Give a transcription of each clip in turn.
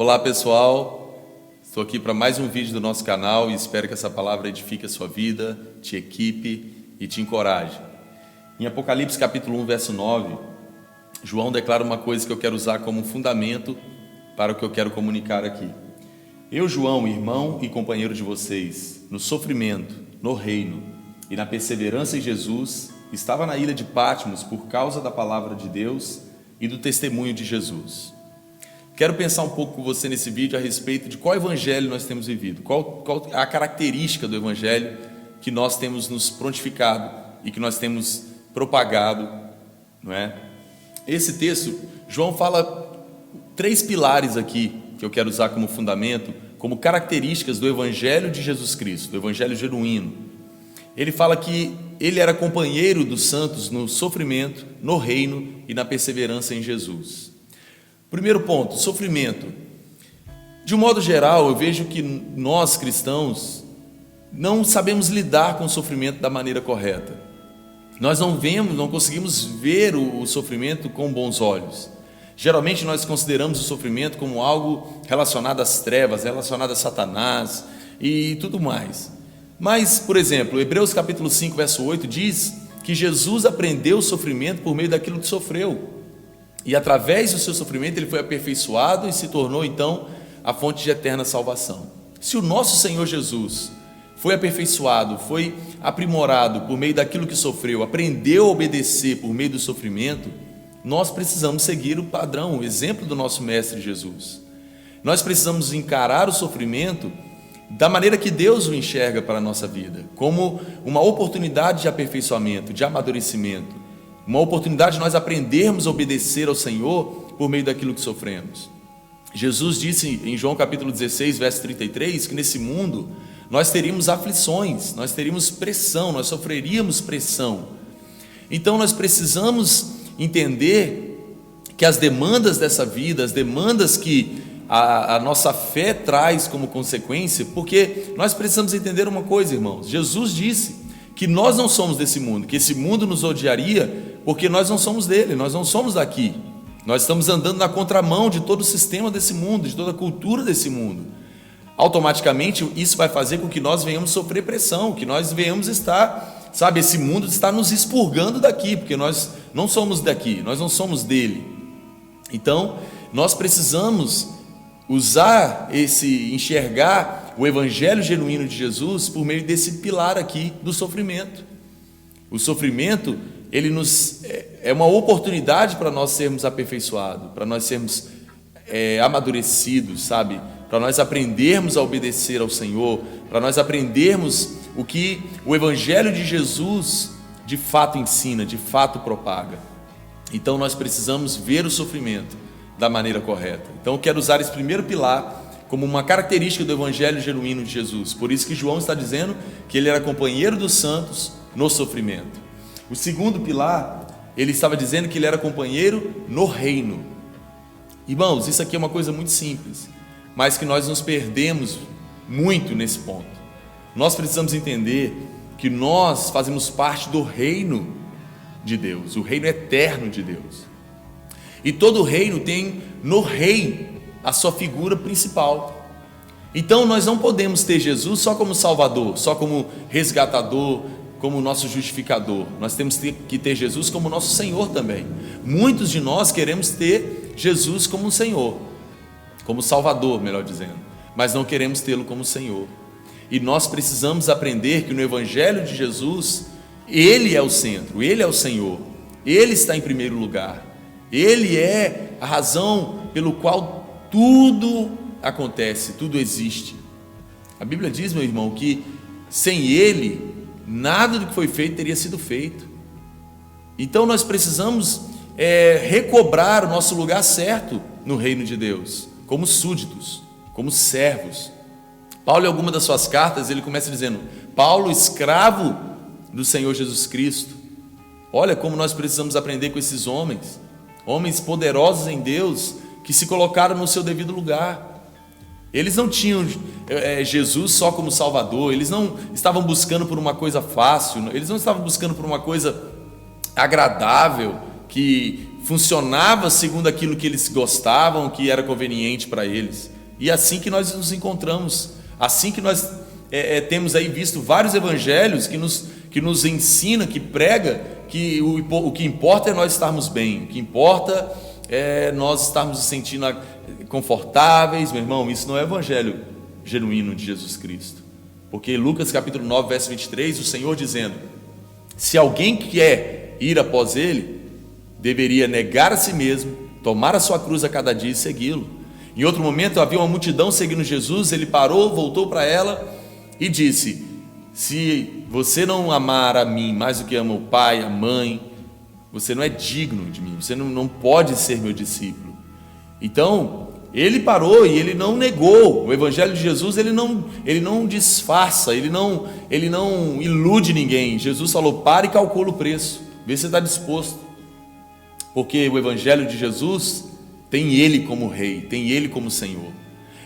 Olá pessoal, estou aqui para mais um vídeo do nosso canal e espero que essa palavra edifique a sua vida, te equipe e te encoraje. Em Apocalipse capítulo 1, verso 9, João declara uma coisa que eu quero usar como fundamento para o que eu quero comunicar aqui. Eu, João, irmão e companheiro de vocês, no sofrimento, no reino e na perseverança em Jesus, estava na ilha de Patmos por causa da palavra de Deus e do testemunho de Jesus. Quero pensar um pouco com você nesse vídeo a respeito de qual evangelho nós temos vivido, qual a característica do evangelho que nós temos nos prontificado e que nós temos propagado, não é? Esse texto, João fala 3 pilares aqui que eu quero usar como fundamento, como características do evangelho de Jesus Cristo, do evangelho genuíno. Ele fala que ele era companheiro dos santos no sofrimento, no reino e na perseverança em Jesus. Primeiro ponto, sofrimento. De um modo geral, eu vejo que nós cristãos não sabemos lidar com o sofrimento da maneira correta. Nós não conseguimos ver o sofrimento com bons olhos. Geralmente nós consideramos o sofrimento como algo relacionado às trevas, relacionado a Satanás e tudo mais. Mas, por exemplo, Hebreus capítulo 5, verso 8 diz que Jesus aprendeu o sofrimento por meio daquilo que sofreu. E através do seu sofrimento ele foi aperfeiçoado e se tornou então a fonte de eterna salvação. Se o nosso Senhor Jesus foi aperfeiçoado, foi aprimorado por meio daquilo que sofreu, aprendeu a obedecer por meio do sofrimento, nós precisamos seguir o padrão, o exemplo do nosso Mestre Jesus. Nós precisamos encarar o sofrimento da maneira que Deus o enxerga para a nossa vida, como uma oportunidade de aperfeiçoamento, de amadurecimento, uma oportunidade de nós aprendermos a obedecer ao Senhor por meio daquilo que sofremos. Jesus disse em João capítulo 16, verso 33, que nesse mundo nós teríamos aflições, nós teríamos pressão, nós sofreríamos pressão. Então nós precisamos entender que as demandas dessa vida, as demandas que a nossa fé traz como consequência, porque nós precisamos entender uma coisa, irmãos. Jesus disse que nós não somos desse mundo, que esse mundo nos odiaria porque nós não somos dele, nós não somos daqui. Nós estamos andando na contramão de todo o sistema desse mundo, de toda a cultura desse mundo. Automaticamente isso vai fazer com que nós venhamos sofrer pressão, que nós venhamos estar, esse mundo está nos expurgando daqui, porque nós não somos daqui, nós não somos dele. Então, nós precisamos enxergar o evangelho genuíno de Jesus por meio desse pilar aqui do sofrimento. O sofrimento, ele é uma oportunidade para nós sermos aperfeiçoados, para nós sermos amadurecidos, para nós aprendermos a obedecer ao Senhor, para nós aprendermos o que o evangelho de Jesus de fato ensina, de fato propaga. Então nós precisamos ver o sofrimento da maneira correta. Então eu quero usar esse primeiro pilar como uma característica do evangelho genuíno de Jesus. Por isso que João está dizendo que ele era companheiro dos santos no sofrimento. O segundo pilar, ele estava dizendo que ele era companheiro no reino. Irmãos, isso aqui é uma coisa muito simples, mas que nós nos perdemos muito nesse ponto. Nós precisamos entender que nós fazemos parte do reino de Deus, o reino eterno de Deus. E todo reino tem no rei a sua figura principal. Então nós não podemos ter Jesus só como Salvador, só como resgatador, como nosso justificador. Nós temos que ter Jesus como nosso Senhor também. Muitos de nós queremos ter Jesus como Senhor, como Salvador, melhor dizendo, mas não queremos tê-lo como Senhor. E nós precisamos aprender que no evangelho de Jesus, ele é o centro, ele é o Senhor, ele está em primeiro lugar, ele é a razão pelo qual tudo acontece, tudo existe. A Bíblia diz, meu irmão, que sem ele nada do que foi feito teria sido feito. Então nós precisamos recobrar o nosso lugar certo no reino de Deus, como súditos, como servos. Paulo, em alguma das suas cartas, ele começa dizendo: Paulo, escravo do Senhor Jesus Cristo. Olha como nós precisamos aprender com esses homens poderosos em Deus, que se colocaram no seu devido lugar. Eles não tinham Jesus só como Salvador, eles não estavam buscando por uma coisa fácil, eles não estavam buscando por uma coisa agradável, que funcionava segundo aquilo que eles gostavam, que era conveniente para eles. E é assim que nós nos encontramos, assim que nós temos aí visto vários evangelhos que nos ensina, que prega que o que importa é nós estarmos bem, o que importa é nós estarmos nos sentindo confortáveis. Meu irmão, isso não é evangelho genuíno de Jesus Cristo. Porque Lucas capítulo 9, verso 23, o Senhor dizendo: se alguém quer ir após ele, deveria negar a si mesmo, tomar a sua cruz a cada dia e segui-lo. Em outro momento havia uma multidão seguindo Jesus, ele parou, voltou para ela e disse: se você não amar a mim mais do que ama o pai, a mãe, você não é digno de mim, você não pode ser meu discípulo. Então, ele parou e ele não negou. O evangelho de Jesus, ele não disfarça, ele não ilude ninguém. Jesus falou: para e calcula o preço, vê se você está disposto. Porque o evangelho de Jesus tem ele como rei, tem ele como Senhor.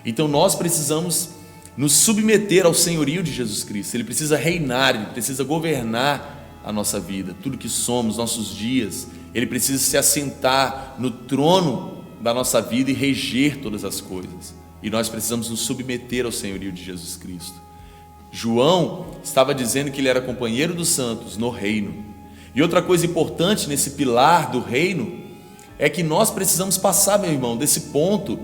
Então nós precisamos nos submeter ao senhorio de Jesus Cristo. Ele precisa reinar, ele precisa governar a nossa vida, tudo que somos, nossos dias. Ele precisa se assentar no trono da nossa vida e reger todas as coisas. E nós precisamos nos submeter ao senhorio de Jesus Cristo. João estava dizendo que ele era companheiro dos santos no reino. E outra coisa importante nesse pilar do reino é que nós precisamos passar, meu irmão, desse ponto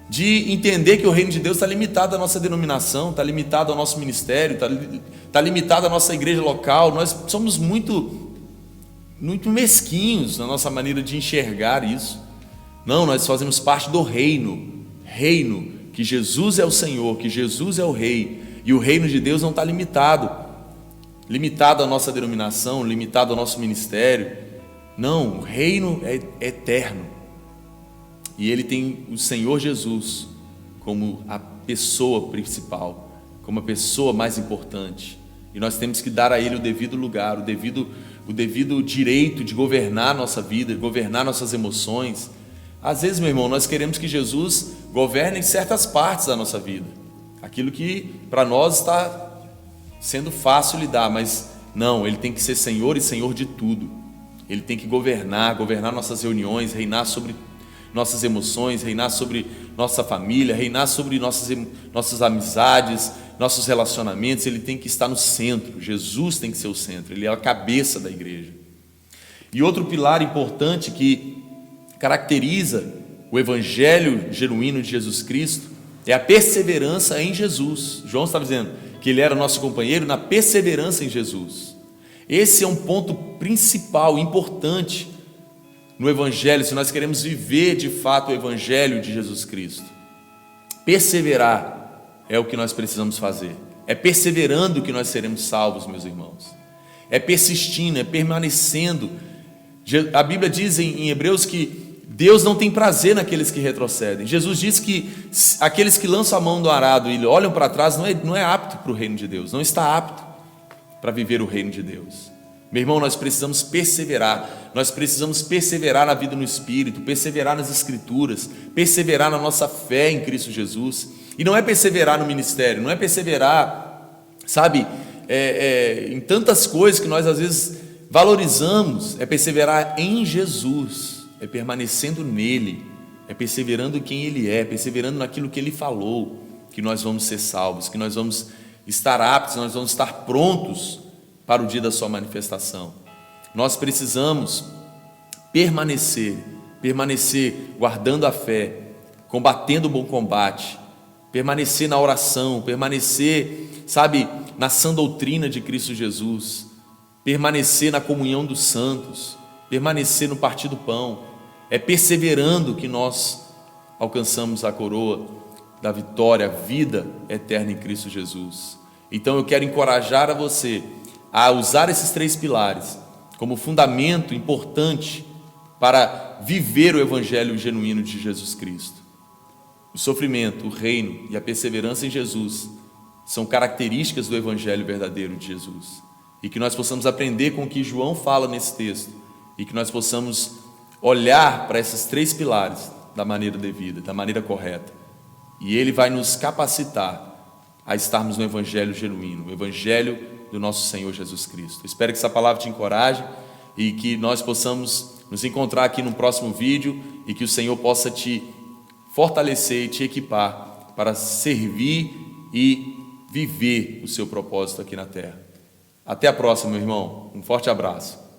de entender que o reino de Deus está limitado à nossa denominação, está limitado ao nosso ministério, está limitado à nossa igreja local. Nós somos muito mesquinhos na nossa maneira de enxergar isso. Não, nós fazemos parte do reino, que Jesus é o Senhor, que Jesus é o Rei, e o reino de Deus não está limitado à nossa denominação, limitado ao nosso ministério. Não, o reino é eterno, e ele tem o Senhor Jesus como a pessoa principal, como a pessoa mais importante, e nós temos que dar a ele o devido lugar, o devido direito de governar a nossa vida, de governar nossas emoções. Às vezes, meu irmão, nós queremos que Jesus governe em certas partes da nossa vida, aquilo que para nós está sendo fácil lidar, mas não, ele tem que ser Senhor e Senhor de tudo. Ele tem que governar nossas reuniões, reinar sobre nossas emoções, reinar sobre nossa família, reinar sobre nossas amizades, nossos relacionamentos. Ele tem que estar no centro. Jesus tem que ser o centro, ele é a cabeça da igreja. E outro pilar importante que caracteriza o evangelho genuíno de Jesus Cristo é a perseverança em Jesus. João está dizendo que ele era nosso companheiro na perseverança em Jesus. Esse é um ponto principal, importante no evangelho, se nós queremos viver de fato o evangelho de Jesus Cristo. Perseverar é o que nós precisamos fazer. É perseverando que nós seremos salvos, meus irmãos. É persistindo, é permanecendo. A Bíblia diz em Hebreus que Deus não tem prazer naqueles que retrocedem. Jesus diz que aqueles que lançam a mão do arado e olham para trás não é apto para o reino de Deus, não está apto para viver o reino de Deus. Meu irmão, nós precisamos perseverar na vida no Espírito, perseverar nas Escrituras, perseverar na nossa fé em Cristo Jesus. E não é perseverar no ministério, não é perseverar, sabe, em tantas coisas que nós às vezes valorizamos. É perseverar em Jesus, é permanecendo nele, é perseverando em quem ele é, perseverando naquilo que ele falou, que nós vamos ser salvos, que nós vamos estar aptos, nós vamos estar prontos para o dia da sua manifestação. Nós precisamos permanecer guardando a fé, combatendo o bom combate, permanecer na oração, permanecer, sabe, na sã doutrina de Cristo Jesus, permanecer na comunhão dos santos, permanecer no partir do pão. É perseverando que nós alcançamos a coroa da vitória, a vida eterna em Cristo Jesus. Então eu quero encorajar a você a usar esses 3 pilares como fundamento importante para viver o evangelho genuíno de Jesus Cristo. O sofrimento, o reino e a perseverança em Jesus são características do evangelho verdadeiro de Jesus. E que nós possamos aprender com o que João fala nesse texto, e que nós possamos olhar para esses 3 pilares da maneira devida, da maneira correta. E ele vai nos capacitar a estarmos no evangelho genuíno, o evangelho do nosso Senhor Jesus Cristo. Espero que essa palavra te encoraje e que nós possamos nos encontrar aqui no próximo vídeo e que o Senhor possa te fortalecer e te equipar para servir e viver o seu propósito aqui na terra. Até a próxima, meu irmão. Um forte abraço.